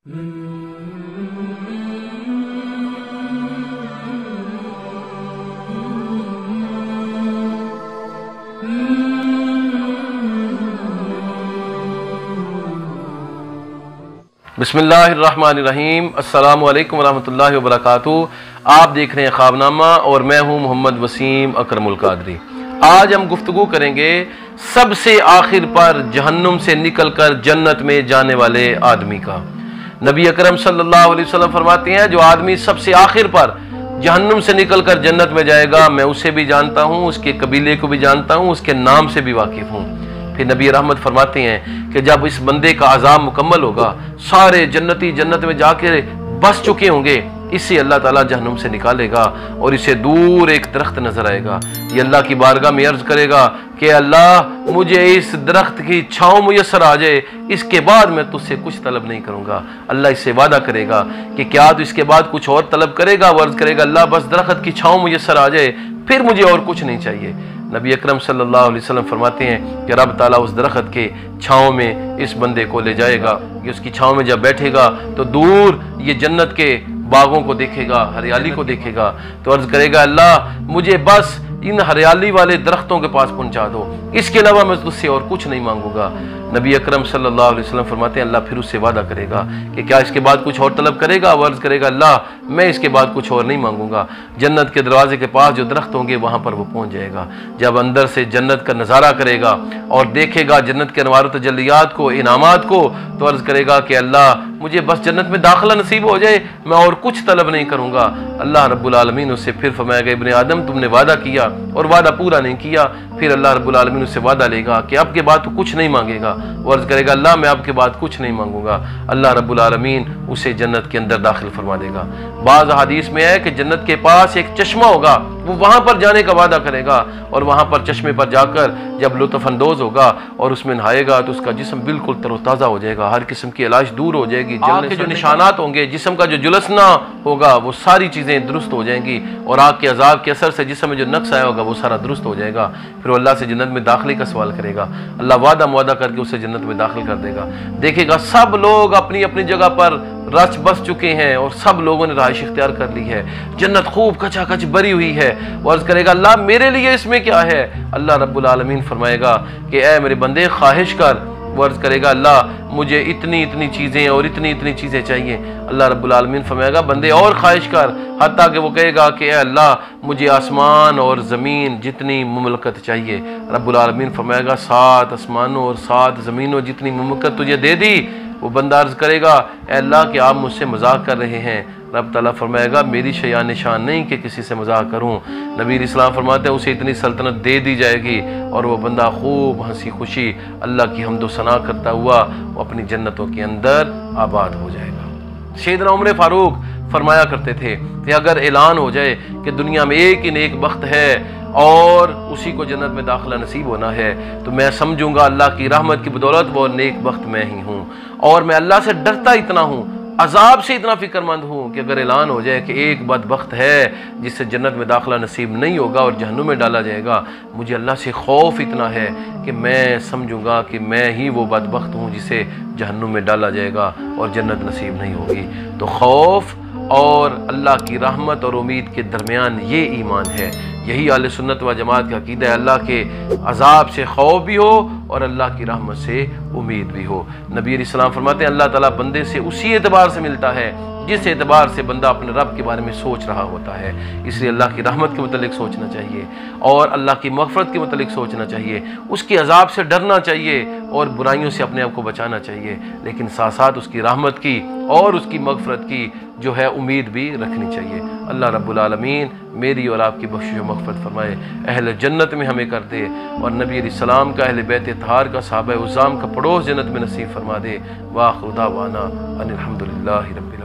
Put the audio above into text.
बिस्मिल्लाहिर्रहमानिर्रहीम। अस्सलामु अलैकुम वरहमतुल्लाहि वबरकातुहू। आप देख रहे हैं ख्वाबनामा और मैं हूं मोहम्मद वसीम अकरमुल कादरी। आज हम गुफ्तगू करेंगे सबसे आखिर पर जहन्नुम से निकलकर जन्नत में जाने वाले आदमी का। नबी अकरम सल्लल्लाहु अलैहि वसल्लम फरमाते हैं, जो आदमी सबसे आखिर पर जहन्नुम से निकलकर जन्नत में जाएगा, मैं उसे भी जानता हूँ, उसके कबीले को भी जानता हूँ, उसके नाम से भी वाकिफ हूँ। फिर नबी रहमत फरमाते हैं कि जब इस बंदे का अज़ाब मुकम्मल होगा, सारे जन्नती जन्नत में जाके बस चुके होंगे, इससे अल्लाह ताला जहन्नुम से निकालेगा और इसे दूर एक दरख्त नजर आएगा। ये अल्लाह की बारगाह में अर्ज करेगा कि अल्लाह मुझे इस दरख्त की छाँव मुयस्सर आ जाए, इसके बाद मैं तुझसे कुछ तलब नहीं करूँगा। अल्लाह इससे वादा करेगा कि क्या तो इसके बाद कुछ और तलब करेगा? वो अर्ज करेगा अल्लाह बस दरख्त की छाँव मुयस्सर आ जाए, फिर मुझे और कुछ नहीं चाहिए। नबी अकरम सल्लल्लाहु अलैहि वसल्लम फरमाते हैं कि रब ताला उस दरख्त के छाँव में इस बंदे को ले जाएगा। कि उसकी छाँव में जब बैठेगा तो दूर ये जन्नत के बागों को देखेगा, हरियाली को देखेगा, तो अर्ज करेगा अल्लाह मुझे बस इन हरियाली वाले दरख्तों के पास पहुंचा दो, इसके अलावा मैं तुझसे और कुछ नहीं मांगूंगा। नबी अकरम सल्लल्लाहु अलैहि वसल्लम फरमाते हैं अल्लाह फिर उससे वादा करेगा कि क्या इसके बाद कुछ और तलब करेगा? वो अर्ज करेगा अल्लाह मैं इसके बाद कुछ और नहीं मांगूंगा। जन्नत के दरवाजे के पास जो दरख्त होंगे वहाँ पर वो पहुँच जाएगा। जब अंदर से जन्नत का नज़ारा करेगा और देखेगा जन्नत के अनवार तजल्लियात को, इनामात को, तो अर्ज करेगा कि अल्लाह मुझे बस जन्नत में दाखिला नसीब हो जाए, मैं और कुछ तलब नहीं करूँगा। अल्लाह रब्बुल आलमीन उससे फिर फरमाएगा इब्ने आदम तुमने वादा किया और वादा पूरा नहीं किया। फिर अल्लाह रब्बुल आलमीन उससे वादा लेगा कि अब के बाद तो कुछ नहीं मांगेगा। वो अर्ज करेगा अल्लाह मैं अब के बाद कुछ नहीं मांगूंगा। अल्लाह रब्बुल आलमीन उसे जन्नत के अंदर दाखिल फरमा देगा। बाज़ हदीस में है कि जन्नत के पास एक चश्मा होगा, वो वहाँ पर जाने का वादा करेगा और वहाँ पर चश्मे पर जाकर जब लुत्फ़ अंदोज़ होगा और उसमें नहाएगा तो उसका जिस्म बिल्कुल तरोताज़ा हो जाएगा, हर किस्म की इलाज दूर हो जाएगी। आग के जो निशानात होंगे, जिस्म का जो जुलसना होगा, वो सारी चीज़ें दुरुस्त हो जाएंगी और आग के अजाब के असर से जिस्म में जो नक्स आया होगा वो सारा दुरुस्त हो जाएगा। फिर अल्लाह से जन्नत में दाखिले का सवाल करेगा, अल्लाह वादा मुआदा करके उसे जन्नत में दाखिल कर देगा। देखेगा सब लोग अपनी अपनी जगह पर रच बस चुके हैं और सब लोगों ने रहाइश इख्तियार कर ली है, जन्नत खूब कचाकच भरी हुई है। और अर्ज करेगा अल्लाह मेरे लिए इसमें क्या है? अल्लाह रब्बुल आलमीन फरमाएगा कि ऐ मेरे बंदे ख्वाहिश कर। वो अर्ज करेगा अल्लाह मुझे इतनी इतनी चीज़ें और इतनी इतनी चीज़ें चाहिए। अल्लाह रब्बुल आलमीन फरमाएगा बंदे और ख्वाहिश कर, हत्ता कि वो कहेगा कि ऐ अल्लाह मुझे आसमान और ज़मीन जितनी मुमलकत चाहिए। रब्बुल आलमीन फरमाएगा 7 आसमानों और 7 ज़मीनों जितनी मुमलकत तुझे दे दी। वो बंदा अर्ज करेगा ऐ अल्लाह कि आप मुझसे मजाक कर रहे हैं। रब ताला फरमाएगा मेरी शया निशान नहीं कि किसी से मजाक करूं। नबी इस्लाम फरमाते हैं उसे इतनी सल्तनत दे दी जाएगी और वो बंदा खूब हंसी खुशी अल्लाह की हम्दो सना करता हुआ वो अपनी जन्नतों के अंदर आबाद हो जाएगा। सैयदना उमर फारूक फरमाया करते थे कि अगर ऐलान हो जाए कि दुनिया में एक ही नेक बख्त है और उसी को जन्नत में दाखिला नसीब होना है, तो मैं समझूंगा अल्लाह की रहमत की बदौलत वो नेक बख्त मैं ही हूँ। और मैं अल्लाह से डरता इतना हूँ, अजाब से इतना फिक्रमंद हूँ कि अगर ऐलान हो जाए कि एक बदबख्त है जिससे जन्नत में दाखिला नसीब नहीं होगा और जहन्नुम में डाला जाएगा, मुझे अल्लाह से खौफ इतना है कि मैं समझूंगा कि मैं ही वो बदबख्त हूँ जिसे जहन्नुम में डाला जाएगा और जन्नत नसीब नहीं होगी। तो खौफ और अल्लाह की रहमत और उम्मीद के दरमियान ये ईमान है। यही अहले सुन्नत व जमात का अकीदा है, अल्लाह के अजाब से खौफ भी हो और अल्लाह की रहमत से उम्मीद भी हो। नबी इस्लाम फरमाते हैं अल्लाह ताला बंदे से उसी एतबार से मिलता है जिस एतबार से बंदा अपने रब के बारे में सोच रहा होता है। इसलिए अल्लाह की रहमत के मुतल्लिक सोचना चाहिए और अल्लाह की मग़फ़िरत के मुतल्लिक सोचना चाहिए, उसके अजाब से डरना चाहिए और बुराइयों से अपने आप को बचाना चाहिए, लेकिन साथ साथ उसकी रहमत की और उसकी मग़फ़िरत की जो है उम्मीद भी रखनी चाहिए। अल्लाह रब्बुल आलमीन मेरी और आपकी बख्शिश व मग़फ़िरत फरमाए, अहले जन्नत में हमें कर दे और नबी अलैहिस्सलाम का, अहले बैत तहार का, सहाबा उज़्ज़ाम का पड़ोस जन्नत में नसीब फरमा दे। व आखिरु दावाना अनिल हम्दुलिल्लाहि रब्बिल